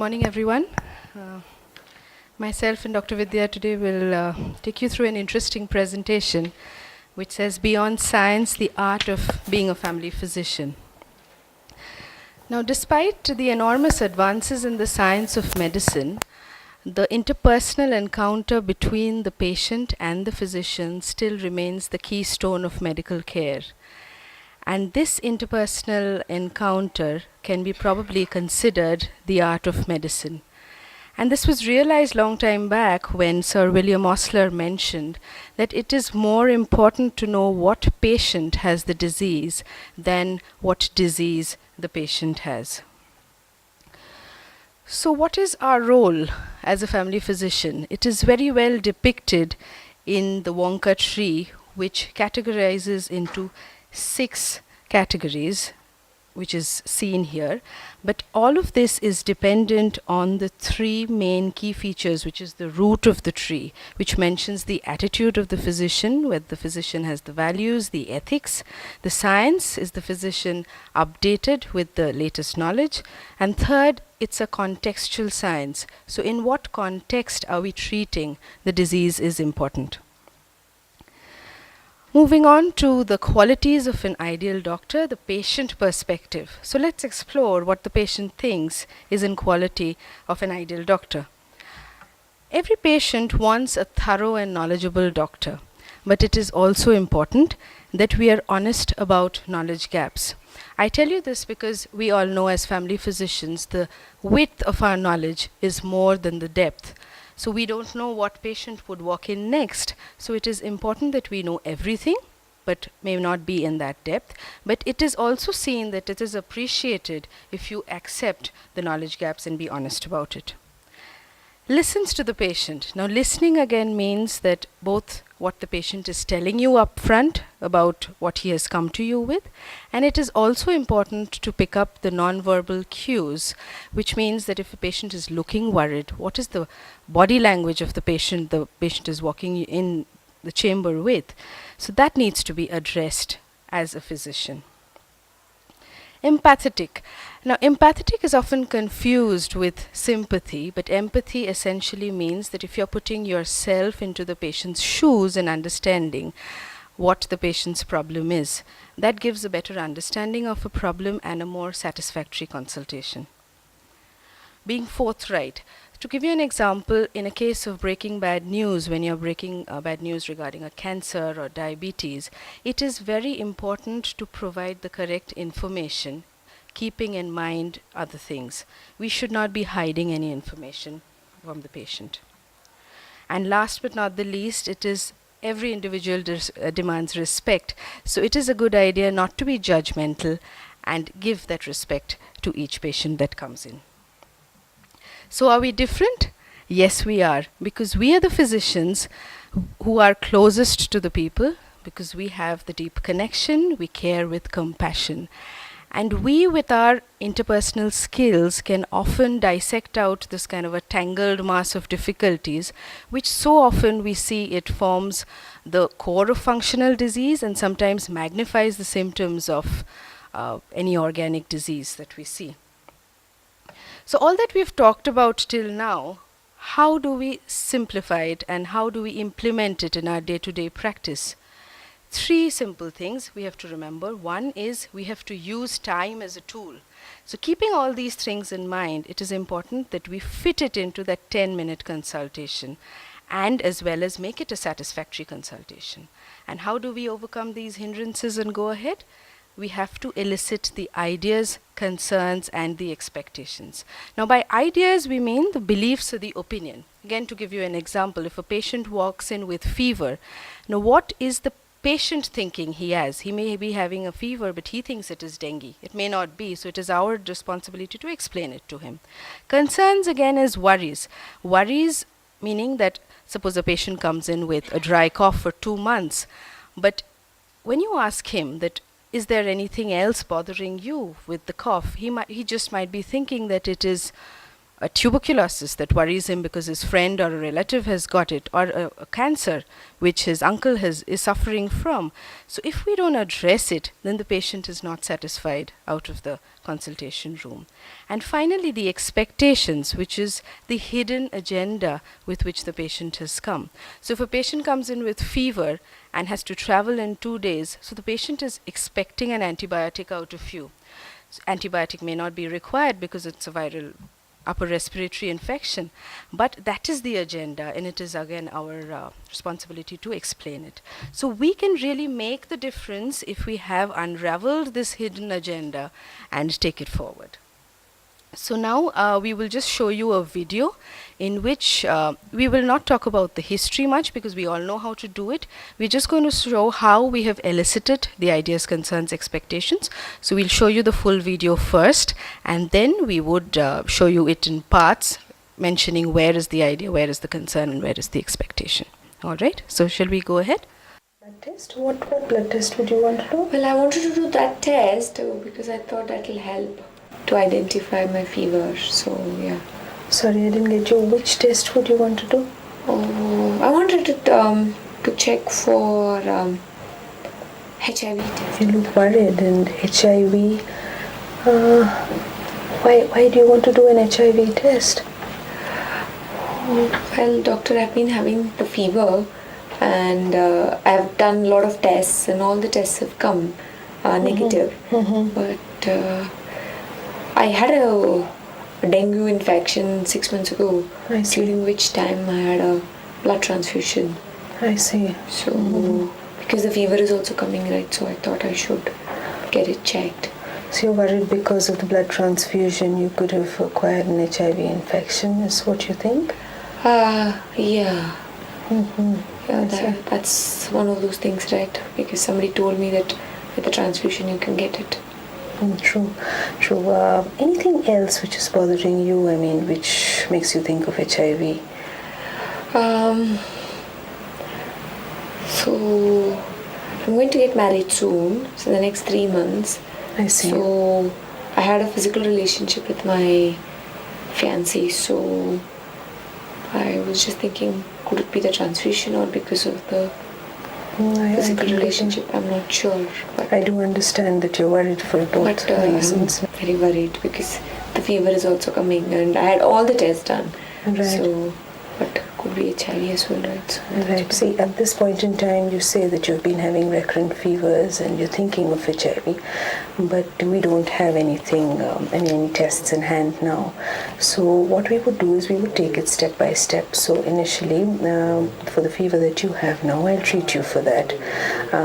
morning, everyone. Myself and Dr. Vidya today will take you through an interesting presentation which says Beyond Science, the Art of Being a Family Physician. Now, despite the enormous advances in the science of medicine, the interpersonal encounter between the patient and the physician still remains the keystone of medical care. And this interpersonal encounter can be probably considered the art of medicine. And this was realized long time back when Sir William Osler mentioned that it is more important to know what patient has the disease than what disease the patient has. So what is our role as a family physician? It is very well depicted in the Wonka tree, which categorizes into 6 categories, which is seen here, but all of this is dependent on the 3 main key features, which is the root of the tree, which mentions the attitude of the physician, where the physician has the values, the ethics. The science is the physician updated with the latest knowledge. And third, it's a contextual science. So in what context are we treating the disease is important. Moving on to the qualities of an ideal doctor, the patient perspective. So let's explore what the patient thinks is in quality of an ideal doctor. Every patient wants a thorough and knowledgeable doctor, but it is also important that we are honest about knowledge gaps. I tell you this because we all know as family physicians, the width of our knowledge is more than the depth. So we don't know what patient would walk in next. So it is important that we know everything, but may not be in that depth. But it is also seen that it is appreciated if you accept the knowledge gaps and be honest about it. Listens to the patient. Now, listening again means that both what the patient is telling you up front about what he has come to you with, and it is also important to pick up the nonverbal cues, which means that if a patient is looking worried, what is the body language of the patient is walking in the chamber with? So that needs to be addressed as a physician. Empathetic. Now, empathetic is often confused with sympathy, but empathy essentially means that if you're putting yourself into the patient's shoes and understanding what the patient's problem is, that gives a better understanding of a problem and a more satisfactory consultation. Being forthright. To give you an example, in a case of breaking bad news, when you're breaking bad news regarding a cancer or diabetes, it is very important to provide the correct information, keeping in mind other things. We should not be hiding any information from the patient. And last but not the least, it is every individual demands respect. So it is a good idea not to be judgmental and give that respect to each patient that comes in. So are we different? Yes, we are, because we are the physicians who are closest to the people, because we have the deep connection, we care with compassion. And we, with our interpersonal skills, can often dissect out this kind of a tangled mass of difficulties, which so often we see it forms the core of functional disease and sometimes magnifies the symptoms of any organic disease that we see. So all that we've talked about till now, how do we simplify it and how do we implement it in our day-to-day practice? 3 simple things we have to remember. One is we have to use time as a tool. So keeping all these things in mind, it is important that we fit it into that 10-minute consultation and as well as make it a satisfactory consultation. And how do we overcome these hindrances and go ahead? We have to elicit the ideas, concerns, and the expectations. Now, by ideas, we mean the beliefs or the opinion. Again, to give you an example, if a patient walks in with fever, now what is the patient thinking he has? He may be having a fever, but he thinks it is dengue. It may not be, so it is our responsibility to explain it to him. Concerns, again, is worries. Worries meaning that suppose a patient comes in with a dry cough for 2 months, but when you ask him that, is there anything else bothering you with the cough? He just might be thinking that it is a tuberculosis that worries him because his friend or a relative has got it, or a cancer which his uncle is suffering from. So if we don't address it, then the patient is not satisfied out of the consultation room. And finally, the expectations, which is the hidden agenda with which the patient has come. So if a patient comes in with fever and has to travel in 2 days, so the patient is expecting an antibiotic out of you. So antibiotic may not be required because it's a viral upper respiratory infection, but that is the agenda, and it is again our responsibility to explain it. So we can really make the difference if we have unraveled this hidden agenda and take it forward. So now we will just show you a video in which we will not talk about the history much because we all know how to do it. We're just going to show how we have elicited the ideas, concerns, expectations. So we'll show you the full video first, and then we would show you it in parts, mentioning where is the idea, where is the concern, and where is the expectation. All right, so shall we go ahead? Blood test? What blood test would you want to do? Well, I wanted to do that test because I thought that will help to identify my fever. So, yeah. Sorry, I didn't get you. Which test would you want to do? Oh, I wanted to check for HIV test. You look worried. And HIV. Why do you want to do an HIV test? Well, doctor, I've been having the fever, and I've done a lot of tests, and all the tests have come negative. But I had a dengue infection 6 months ago, during which time I had a blood transfusion. I see. So, because the fever is also coming, right, so I thought I should get it checked. So you're worried because of the blood transfusion you could have acquired an HIV infection, is what you think? Yeah. Yeah, that's one of those things, right? Because somebody told me that with the transfusion you can get it. True. Anything else which is bothering you, I mean, which makes you think of HIV? So, I'm going to get married soon, so the next 3 months. I see. So, I had a physical relationship with my fiancé, so I was just thinking, could it be the transfusion or because of the physical relationship? I'm not sure. But I do understand that you're worried for both reasons. I'm very worried because the fever is also coming and I had all the tests done. Right. So, but could be HIV as well, right? So right. See, at this point in time, you say that you've been having recurrent fevers and you're thinking of HIV, but we don't have anything, any tests in hand now. So what we would do is we would take it step by step. So initially, for the fever that you have now, I'll treat you for that.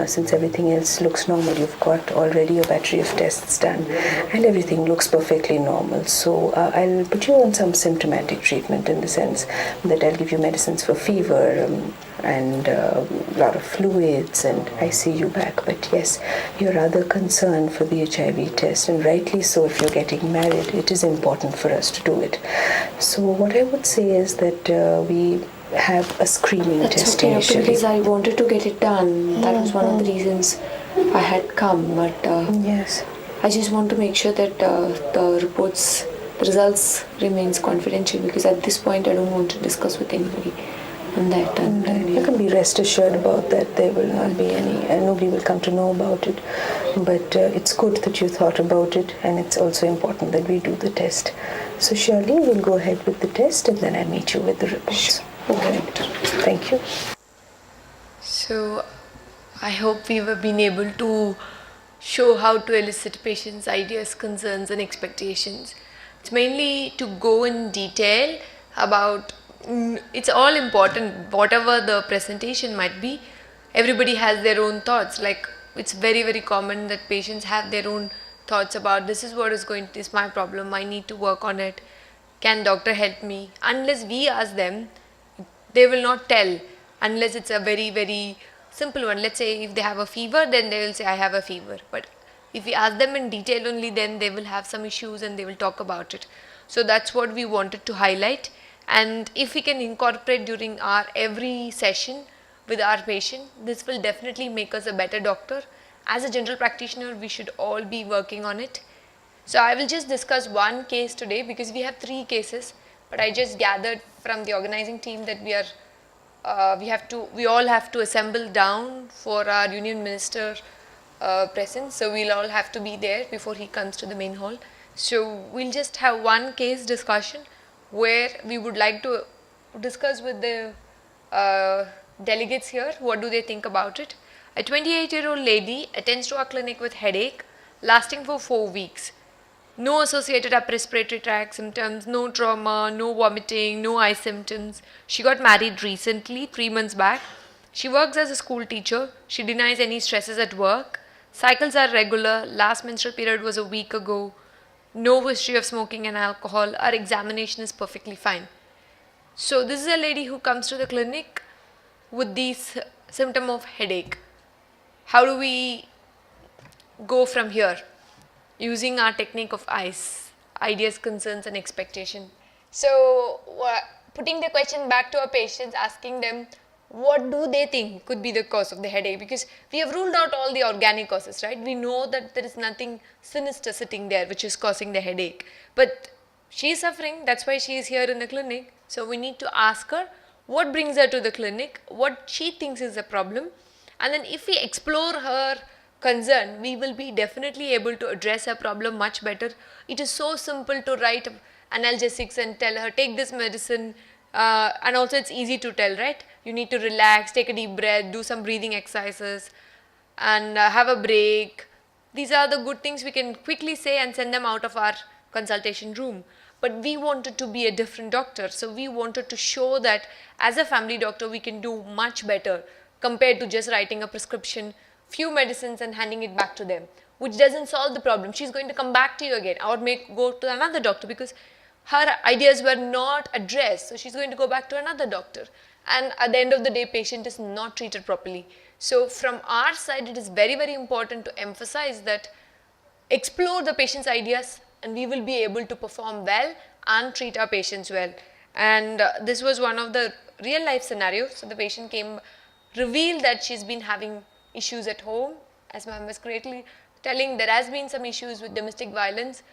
Since everything else looks normal, you've got already a battery of tests done and everything looks perfectly normal. So I'll put you on some symptomatic treatment in the sense that I'll give you medicines for fever and a lot of fluids, and I see you back. But yes, you're rather concerned for the HIV test, and rightly so. If you're getting married, it is important for us to do it. So what I would say is that we have a screening test initially. Because I wanted to get it done. That was one of the reasons I had come. But yes, I just want to make sure that the results remains confidential, because at this point I don't want to discuss with anybody on that. And you can be rest assured about that. There will not be any, and nobody will come to know about it. But it's good that you thought about it, and it's also important that we do the test. So surely we'll go ahead with the test, and then I'll meet you with the reports. Okay. Thank you. So I hope we have been able to show how to elicit patients' ideas, concerns and expectations. It's mainly to go in detail about, it's all important, whatever the presentation might be, everybody has their own thoughts. Like, it's very, very common that patients have their own thoughts about, this is what is my problem, I need to work on it, can doctor help me? Unless we ask them, they will not tell, unless it's a very, very simple one. Let's say if they have a fever, then they will say, I have a fever. But if we ask them in detail only, then they will have some issues and they will talk about it. So that's what we wanted to highlight. And if we can incorporate during our every session with our patient, this will definitely make us a better doctor. As a general practitioner, we should all be working on it. So I will just discuss one case today because we have 3 cases. but I just gathered from the organizing team that we all have to assemble down for our union minister presence. So we'll all have to be there before he comes to the main hall. So we'll just have one case discussion where we would like to discuss with the delegates here, what do they think about it. A 28-year-old lady attends to our clinic with headache lasting for 4 weeks. No associated upper respiratory tract symptoms, no trauma, no vomiting, no eye symptoms. She got married recently, 3 months back. She works as a school teacher. She denies any stresses at work. Cycles are regular. Last menstrual period was a week ago. No history of smoking and alcohol. Our examination is perfectly fine. So this is a lady who comes to the clinic with these symptom of headache. How do we go from here? Using our technique of ICE, ideas, concerns and expectation. So putting the question back to our patients, asking them what do they think could be the cause of the headache, because we have ruled out all the organic causes, right? We know that there is nothing sinister sitting there which is causing the headache, but she is suffering, that's why she is here in the clinic. So we need to ask her what brings her to the clinic, what she thinks is the problem, and then if we explore her concern, we will be definitely able to address her problem much better. It is so simple to write analgesics and tell her take this medicine, and also it's easy to tell, right? You need to relax, take a deep breath, do some breathing exercises and have a break. These are the good things we can quickly say and send them out of our consultation room. But we wanted to be a different doctor, so we wanted to show that as a family doctor we can do much better compared to just writing a prescription, few medicines and handing it back to them, which doesn't solve the problem. She's going to come back to you again or go to another doctor because her ideas were not addressed. So she's going to go back to another doctor, and at the end of the day patient is not treated properly. So from our side it is very, very important to emphasize that explore the patient's ideas and we will be able to perform well and treat our patients well. And this was one of the real life scenarios. So the patient came, revealed that she's been having issues at home. As ma'am was correctly telling, there has been some issues with domestic violence.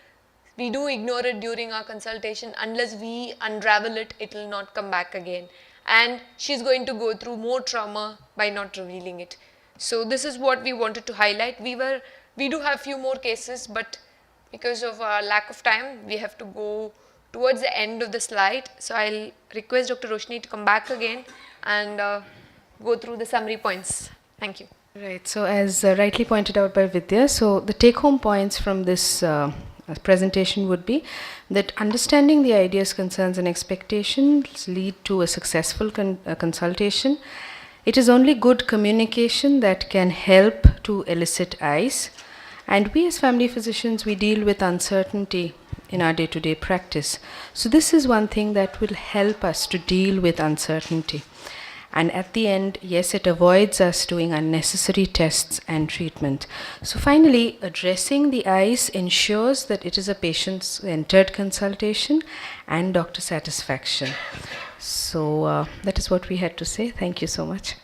We do ignore it during our consultation. Unless we unravel it, it will not come back again. And she's going to go through more trauma by not revealing it. So this is what we wanted to highlight. We do have few more cases, but because of our lack of time, we have to go towards the end of the slide. So I'll request Dr. Roshni to come back again and go through the summary points. Thank you. Right, so as rightly pointed out by Vidya, so the take-home points from this presentation would be that understanding the ideas, concerns and expectations lead to a successful consultation. It is only good communication that can help to elicit ICE, and we as family physicians, we deal with uncertainty in our day-to-day practice. So this is one thing that will help us to deal with uncertainty. And at the end, yes, it avoids us doing unnecessary tests and treatment. So finally, addressing the ICE ensures that it is a patient-centered consultation and doctor satisfaction. So that is what we had to say. Thank you so much.